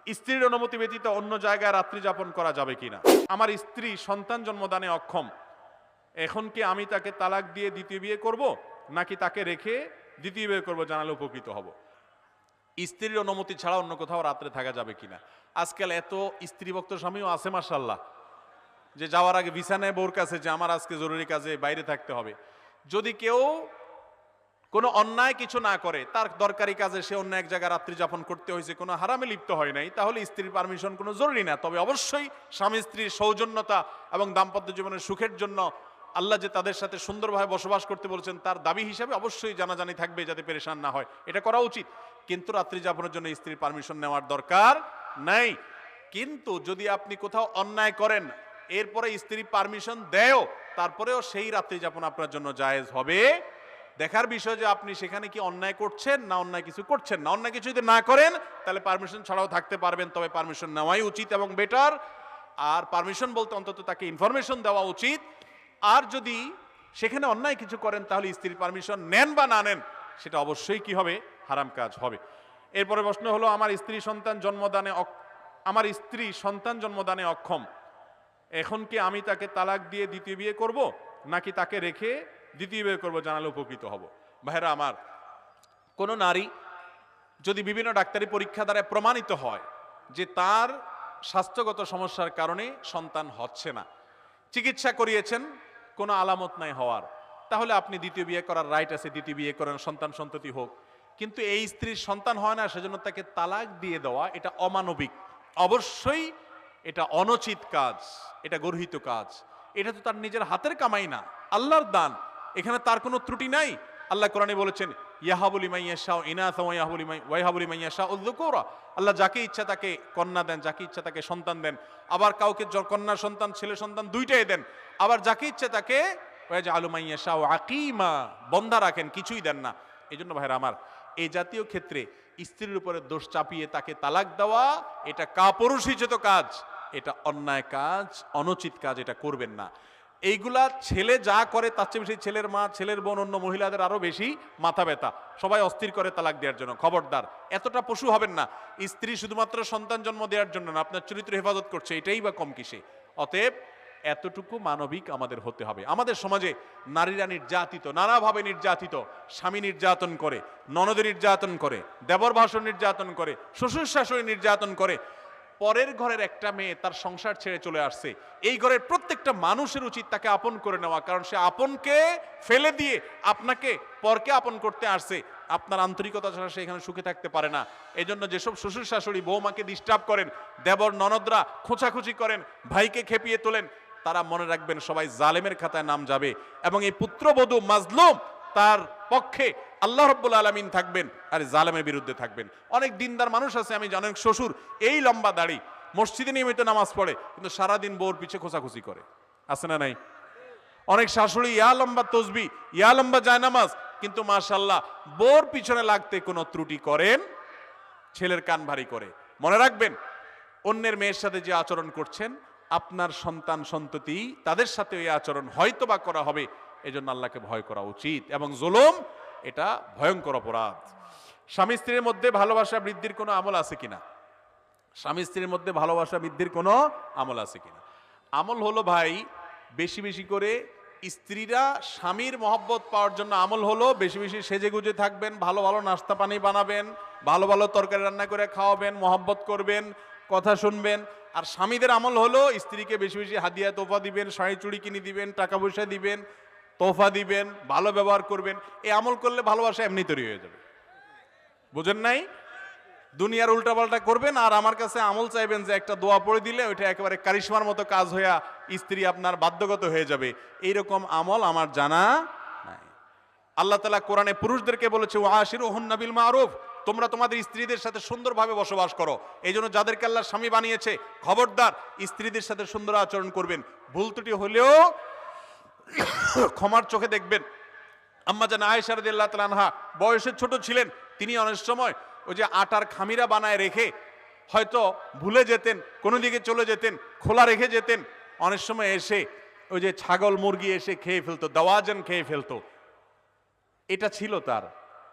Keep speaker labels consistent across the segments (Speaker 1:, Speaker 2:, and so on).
Speaker 1: স্ত্রীর অনুমতি ব্যতীত অন্য জায়গায় রাত্রি যাপন করা যাবে কিনা? আমার স্ত্রী সন্তান জন্মদানে অক্ষম, এখন কি আমি তাকে তালাক দিয়ে দ্বিতীয় বিয়ে করব, নাকি তাকে রেখে দ্বিতীয় বিয়ে করব, জানালে উপকৃত হব। স্ত্রীর অনুমতি ছাড়া অন্য কোথাও রাত্রে থাকা যাবে কিনা? আজকাল এত স্ত্রীভক্ত স্বামীও আছে মাশাআল্লাহ, যে যাওয়ার আগে ভিসা নেয় বউর কাছে যে আমার আজকে জরুরি কাজে বাইরে থাকতে হবে। যদি কেউ কোনো অন্যায় কিছু না করে, তার দরকারি কাজে সে অন্য এক জায়গায় রাত্রি যাপন করতে হয়েছে, কোনো হারামে লিপ্ত হয় নাই, তাহলে স্ত্রীর পারমিশন কোনো জরুরি না। তবে অবশ্যই স্বামী স্ত্রীর সৌজন্যতা এবং দাম্পত্য জীবনের সুখের জন্য আল্লাহ যে তাদের সাথে সুন্দরভাবে বসবাস করতে বলেছেন তার দাবি হিসাবে অবশ্যই জানাজানি থাকবে, যাতে পেরেশান না হয়, এটা করা উচিত। কিন্তু রাত্রি যাপনের জন্য স্ত্রীর পারমিশন নেওয়ার দরকার নাই। কিন্তু যদি আপনি কোথাও অন্যায় করেন, এরপরে স্ত্রী পারমিশন দেয়ও, তারপরেও সেই রাত্রি যাপন আপনার জন্য জায়েজ হবে। দেখার বিষয় যে আপনি সেখানে কি অন্যায় করছেন না অন্যায় কিছু করছেন না। অন্যায় কিছু যদি না করেন তাহলে পারমিশন ছাড়াও থাকতে পারবেন, তবে পারমিশন নেওয়াই উচিত এবং বেটার। আর পারমিশন বলতে অন্তত তাকে ইনফরমেশন দেওয়া উচিত। আর যদি সেখানে অন্যায় কিছু করেন তাহলে স্ত্রীর পারমিশন নেন বা না নেন, সেটা অবশ্যই কি হবে, হারাম কাজ হবে। এরপরে প্রশ্ন হলো, আমার স্ত্রী সন্তান জন্মদানে অক্ষম, এখন কি আমি তাকে তালাক দিয়ে দ্বিতীয় বিয়ে করব, নাকি তাকে রেখে দ্বিতীয় বিয়ে করব, জানালে উপকৃত হব। ভাইরা আমার, কোন নারী যদি বিভিন্ন ডাক্তারি পরীক্ষা দ্বারা প্রমাণিত হয় যে তার স্বাস্থ্যগত সমস্যার কারণে সন্তান হচ্ছে না, চিকিৎসা করিয়েছেন, কোনো আলামত নাই হওয়ার, তাহলে আপনি দ্বিতীয় বিয়ে করার রাইট আছে, দ্বিতীয় বিয়ে করেন, সন্তান সন্ততি হোক। কিন্তু এই স্ত্রীর সন্তান হয় না, সেজন্য তাকে তালাক দিয়ে দেওয়া এটা অমানবিক, অবশ্যই এটা অনুচিত কাজ, এটা গর্হিত কাজ। এটা তো তার নিজের হাতের কামাই না, আল্লাহর দান, এখানে তার কোনো ত্রুটি নাই। আল্লাহ কোরআনে বলেছেন, ইয়াহাবু লিমান ইয়াশাউ ইনাসা ওয়া ইয়াহাবু লিমান ইয়াশাউ যুকুরা। আল্লাহ যাকে ইচ্ছা তাকে কন্যা দেন, যাকে ইচ্ছা তাকে সন্তান দেন। আবার কাউকে কন্যা সন্তান ছেলে সন্তান দুইটাই দেন। আবার যাকে ইচ্ছা তাকে ওয়াজআলু মান ইয়াশাউ আকীমা, বন্ধা রাখেন, কিছুই দেন না। এজন্য ভাইরা আমার, এই জাতীয় ক্ষেত্রে স্ত্রীর উপরে দোষ চাপিয়ে তাকে তালাক দেওয়া এটা কাপুরুষোচিত কাজ, এটা অন্যায় কাজ, অনুচিত কাজ, এটা করবেন না। এইগুলা ছেলে যা করে তার চেয়ে বেশি ছেলের মা, ছেলের বোন, অন্য মহিলাদের আরো বেশি মাথা ব্যথা, সবাই অস্থির করে তালাক দেওয়ার জন্য। খবরদার, এতটা পশু হবেন না। স্ত্রী শুধুমাত্র সন্তান জন্ম দেওয়ার জন্য না, আপনার চরিত্র হেফাজত করছে, এটাই বা কম কিসে। অতএব এতটুকু মানবিক আমাদের হতে হবে। আমাদের সমাজে নারীরা নির্যাতিত, নানাভাবে নির্যাতিত, স্বামী নির্যাতন করে, ননদ নির্যাতন করে, দেবর ভাসুর নির্যাতন করে, শ্বশুর শাশুড়ি নির্যাতন করে। পরের ঘরের একটা মেয়ে তার সংসার ছেড়ে চলে আসছে, এই ঘরের প্রত্যেকটা মানুষের উচিত তাকে আপন করে নেওয়া, কারণ সে আপনকে ফেলে দিয়ে আপনাকে পরকে আপন করতে আসছে। আপনার আন্তরিকতা ছাড়া সে এখানে সুখে থাকতে পারে না। এই জন্য যেসব শ্বশুর শাশুড়ি বৌমাকে ডিস্টার্ব করেন, দেবর ননদরা খোঁচাখুচি করেন, ভাইকে খেপিয়ে তোলেন, তারা মনে রাখবেন সবাই জালেমের খাতায় নাম যাবে, এবং এই পুত্রবধূ মাজলুম তার পক্ষে আল্লাহ রাব্বুল আলামিন থাকবেন আর জালেমের বিরুদ্ধে থাকবেন। অনেক দিনদার মানুষ আছে আমি জানি, অনেক শ্বশুর এই লম্বা দাড়ি, মসজিদে নিয়মিত নামাজ পড়ে, কিন্তু সারাদিন বউর পিছে খোঁচাখুচি করে, আছে না নাই? অনেক শাশুড়ি ইয়া লম্বা তসবি, ইয়া লম্বা জায়নামাজ, কিন্তু মাশাআল্লাহ বউর পিছনে লাগতে কোনো ত্রুটি করেন, ছেলের কান ভারী করে। মনে রাখবেন, অন্যের মেয়ের সাথে যে আচরণ করছেন, আপনার সন্তান সন্ততি তাদের সাথে এই আচরণ হয়তো বা করা হবে। এজন্য আল্লাহকে ভয় করা উচিত, এবং জুলুম এটা ভয়ঙ্কর অপরাধ। স্বামী স্ত্রীর মধ্যে ভালোবাসা বৃদ্ধির কোনো আমল আছে কিনা? স্বামী স্ত্রীর মধ্যে ভালোবাসা বৃদ্ধির কোনো আমল আছে কিনা? আমল হলো ভাই, বেশি বেশি করে স্ত্রীরা স্বামীর মহব্বত পাওয়ার জন্য আমল হলো বেশি বেশি সেজে গুজে থাকবেন, ভালো ভালো নাস্তা পানি বানাবেন, ভালো ভালো তরকারি রান্না করে খাওয়াবেন, মহব্বত করবেন, কথা শুনবেন। আর স্বামীদের আমল হলো স্ত্রীকে বেশি বেশি হাদিয়া তোফা দিবেন, শাড়ি চুড়ি কিনে দিবেন, টাকা পয়সা দিবেন, তোফা দিবেন, ভালো ব্যবহার করবেন। এই আমল করলে ভালোবাসা এমনি তৈরি হয়ে যাবে। বুঝেন নাই? দুনিয়ার উল্টাপাল্টা করবেন আর আমার কাছে আমল চাইবেন যে একটা দোয়া পড়ে দিলে ওইটা একেবারে কারিশমার মতো কাজ হইয়া স্ত্রী আপনার বাধ্যগত হয়ে যাবে, এইরকম আমল আমার জানা নাই। আল্লাহ তাআলা কোরআনে পুরুষদেরকে বলেছে, ওয়াশিরুহুন্না বিল মারুফ, তোমরা তোমাদের স্ত্রীদের সাথে সুন্দরভাবে বসবাস করো। এই জন্য যাদেরকে আল্লাহ স্বামী বানিয়েছে, খবরদার স্ত্রীদের সাথে সুন্দর আচরণ করবেন। ভুল ত্রুটি হলেও ক্ষমার চোখে দেখবেন। আম্মা জান আয়েশা রাদিয়াল্লাহু তাআলা আনহা বয়সে ছোট ছিলেন, তিনি অনেক সময় ওই যে আটার খামিরা বানায় রেখে হয়তো ভুলে যেতেন, কোনো দিকে চলে যেতেন, খোলা রেখে যেতেন। অনেক সময় এসে ওই যে ছাগল মুরগি এসে খেয়ে ফেলতো, দাওয়াজান খেয়ে ফেলতো। এটা ছিল তার।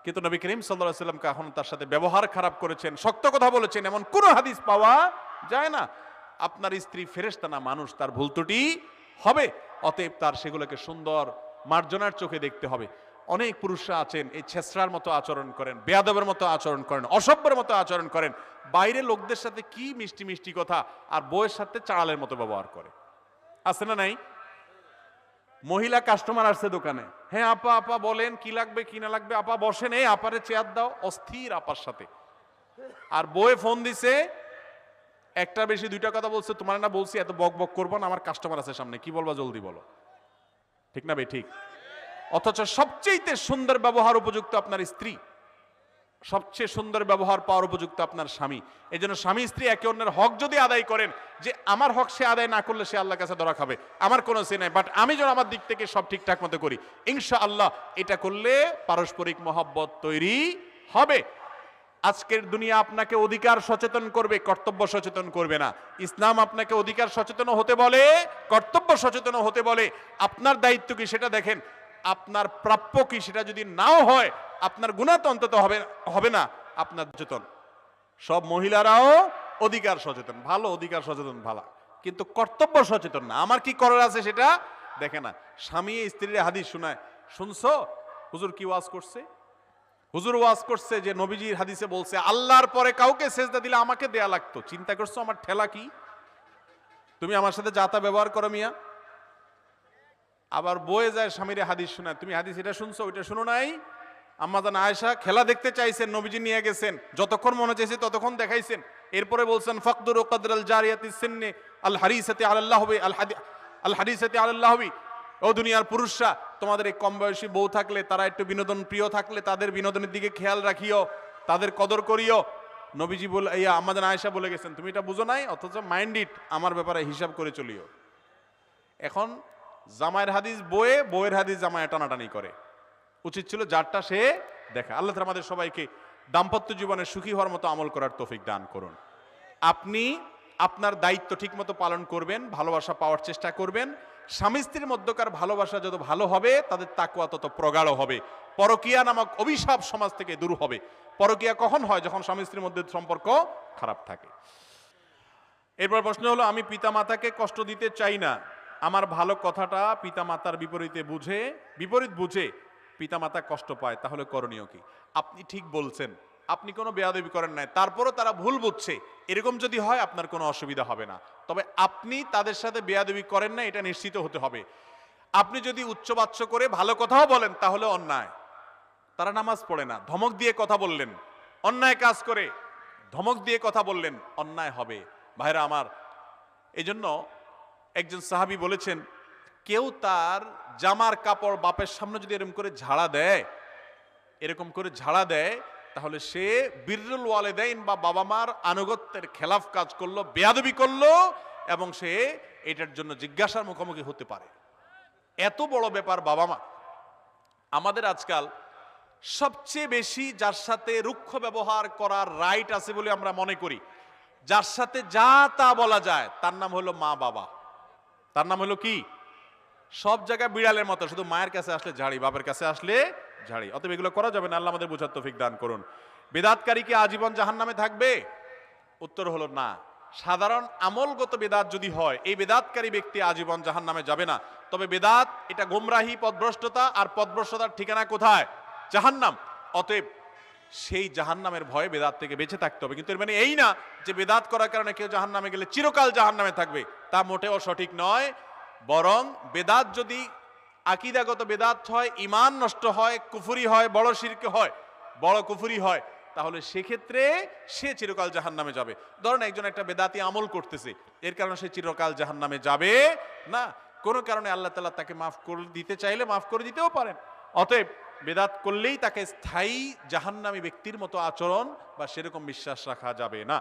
Speaker 1: কিন্তু নবী করিম সাল্লাল্লাহু আলাইহি ওয়াসাল্লাম কখন তার সাথে ব্যবহার খারাপ করেছেন, শক্ত কথা বলেছেন, এমন কোন হাদিস পাওয়া যায় না। আপনার স্ত্রী ফেরেশতা না, মানুষ, তার ভুল ত্রুটি হবে, অতএব তার সেগুলোকে সুন্দর মার্জনার চোখে দেখতে হবে। অনেক পুরুষরা আছেন এই ছেসরার মতো আচরণ করেন, বেয়াদবের মতো আচরণ করেন, অসভ্যের মতো আচরণ করেন, বাইরে লোকদের সাথে কি মিষ্টি মিষ্টি কথা, আর বউয়ের সাথে চাড়ালের মতো ব্যবহার করে। আছে না নাই? মহিলা কাস্টমার আসছে দোকানে, হ্যাঁ আপা আপা বলেন কি লাগবে কি না লাগবে, আপা বসেন, এই আপারে চেয়ার দাও, অস্থির আপার সাথে। আর বউয়ে ফোন দিছে, একটা বেশি দুইটা কথা বলছে, তোমার না বলছি এত বক বক করবো না, আমার কাস্টমার আছে সামনে, কি বলবা জলদি বলো। ঠিক না ভাই? ঠিক। অথচ সবচেয়ে সুন্দর ব্যবহার উপযুক্ত আপনার স্ত্রী, সবচেয়ে সুন্দর ব্যবহার পাওয়ার উপযুক্ত আপনার স্বামী। এই জন্য স্বামী স্ত্রী একে অন্যের হক যদি আদায় করেন, যে আমার হক সে আদায় না করলে সে আল্লাহর কাছে ধরা খাবে, আমার কোনো সে নাই, বাট আমি যেন আমার দিক থেকে সব ঠিকঠাক মতো করি, ইনশাআল্লাহ এটা করলে পারস্পরিক মহব্বত তৈরি হবে। আজকের দুনিয়া আপনাকে অধিকার সচেতন করবে, কর্তব্য সচেতন করবে না। ইসলাম আপনাকে অধিকার সচেতন হতে বলে, কর্তব্য সচেতন হতে বলে। আপনার দায়িত্ব কি সেটা দেখেন, আপনার প্রাপ্য কি সেটা যদি নাও হয়, আপনার গুনাহ তো অন্তত হবে না। আপনার সচেতন, সব মহিলারাও অধিকার সচেতন, ভালো, অধিকার সচেতন ভালো, কিন্তু কর্তব্য সচেতন না। আমার কি করার আছে সেটা দেখে না। স্বামী স্ত্রীর হাদিস শোনায়, শুনছো হুজুর কি ওয়াজ করছে? হুজুর ওয়াজ করছে যে নবীজির হাদিসে বলছে আল্লাহর পরে কাউকে সেজদা দিলে আমাকে দেয়া লাগতো। চিন্তা করছো আমার ঠেলা কি? তুমি আমার সাথে যাতা ব্যবহার করো মিয়া। আবার বয়ে যায় স্বামীরে হাদিস শোনায়, তুমি হাদিস এটা শুনছো ওইটা শুনো নাই? আম্মাজান আয়েশা খেলা দেখতে চাইছেন, নবীজি নিয়ে গেছেন, যতক্ষণ মনে চাইছে ততক্ষণ দেখাইছেন। এরপরে বলছেন ফাকদুর কদরাল জারিয়াতি সিন্নি আল হারিসাতি আলাল্লাহবি আল হারিসাতি আলাল্লাহবি। ও দুনিয়ার পুরুষরা, তোমাদের এই কম বয়সী বউ থাকলে, তারা একটু বিনোদন প্রিয় থাকলে, তাদের বিনোদনের দিকে খেয়াল রাখিও, তাদের কদর করিও। নবীজি বলে, আম্মাজান আয়েশা বলে গেছেন, তুমি এটা বুঝো নাই, অথচ মাইন্ড ইট, আমার ব্যাপারে হিসাব করে চলিও। এখন জামাইয়ের হাদিস বয়ে, বউয়ের হাদিস জামাই টানাটানি করে। উচিত ছিল যারটা সে দেখা। আল্লাহ তাআলা আমাদের সবাইকে দাম্পত্য জীবনে সুখী হওয়ার মতো আমল করার তৌফিক দান করুন। আপনি আপনার দায়িত্ব ঠিকমতো পালন করবেন, ভালোবাসা পাওয়ার চেষ্টা করবেন। স্বামী স্ত্রীর মধ্যকার ভালোবাসা যত ভালো হবে, তাদের তাকওয়া তত প্রগাঢ় হবে। পরকীয়া নামক অভিশাপ সমাজ থেকে দূর হবে। পরকীয়া কখন হয়? যখন স্বামী স্ত্রীর মধ্যে সম্পর্ক খারাপ থাকে। এরপর প্রশ্ন হলো, আমি পিতামাতাকে কষ্ট দিতে চাই না, আমার ভালো কথাটা পিতামাতার বিপরীত বুঝে পিতামাতা কষ্ট পায়, তাহলে করণীয় কি? আপনি ঠিক বলছেন, আপনি কোনো বেয়াদবি করেন নাই, তারপরও তারা ভুল বুঝছে, এরকম যদি হয় আপনার কোনো অসুবিধা হবে না। তবে আপনি তাদের সাথে বেয়াদবি করেন না, এটা নিশ্চিত হতে হবে। আপনি যদি উচ্চবাচ্য করে ভালো কথাও বলেন তাহলে অন্যায়। তারা নামাজ পড়ে না, ধমক দিয়ে কথা বললেন, অন্যায় কাজ করে ধমক দিয়ে কথা বললেন, অন্যায় হবে। ভাইরা আমার, এজন্য একজন সাহাবী বলেছেন, কেউ তার জামার কাপড় বাপের সামনে যদি এরকম করে ঝাড়া দেয়, তাহলে সে বিররুল ওয়ালিদাইন বা বাবা মার আনুগত্যের খেলাফ কাজ করলো, বেয়াদবি করলো, এবং সে এটার জন্য জিজ্ঞাসার মুখোমুখি হতে পারে। এত বড় ব্যাপার বাবা মা। আমাদের আজকাল সবচেয়ে বেশি যার সাথে রুক্ষ ব্যবহার করার রাইট আছে বলে আমরা মনে করি, যার সাথে যা তা বলা যায়, তার নাম হলো মা বাবা। তার নাম হলো কি? সব জায়গায় বিড়ালের মতো, শুধু মায়ের কাছে আসলে ঝাড়ি, বাবার কাছে আসলে ঝাড়ি। অতএব এগুলো করা যাবে না। আল্লাহ আমাদের বোঝার তৌফিক দান করুন। বেদাতকারী কি আজীবন জাহান্নামে থাকবে? উত্তর হলো না। সাধারণ আমলগত বেদাত যদি হয়, এই বেদাতকারী ব্যক্তি আজীবন জাহান্নামে যাবে না। তবে বেদাত এটা গোমরাহি, পথভ্রষ্টতা, আর পথভ্রষ্টতার ঠিকানা কোথায়? জাহান্নাম। অতএব সেই জাহান্নামের ভয়ে বেদাত থেকে বেঁচে থাকতে হবে। কিন্তু এর মানে এই না যে বেদাত করার কারণে কেউ জাহান্নামে গেলে চিরকাল জাহান্নামে থাকবে, তা মোটেও সঠিক নয়। বরং বেদাত যদি আকীদাগত বেদাত হয়, ঈমান নষ্ট হয়, কুফরি হয়, বড় শিরক হয়, বড় কুফরি হয়, তাহলে সেক্ষেত্রে সে চিরকাল জাহান্নামে যাবে। ধরেন একজন একটা বেদাতি আমল করতেছে, এর কারণে সে চিরকাল জাহান্নামে যাবে না। কোনো কারণে আল্লাহ তাআলা তাকে মাফ করে দিতে চাইলে মাফ করে দিতেও পারেন। অতএব বেদাত করলেই তাকে স্থায়ী জাহান্নামী ব্যক্তির মতো আচরণ বা সেরকম বিশ্বাস রাখা যাবে না।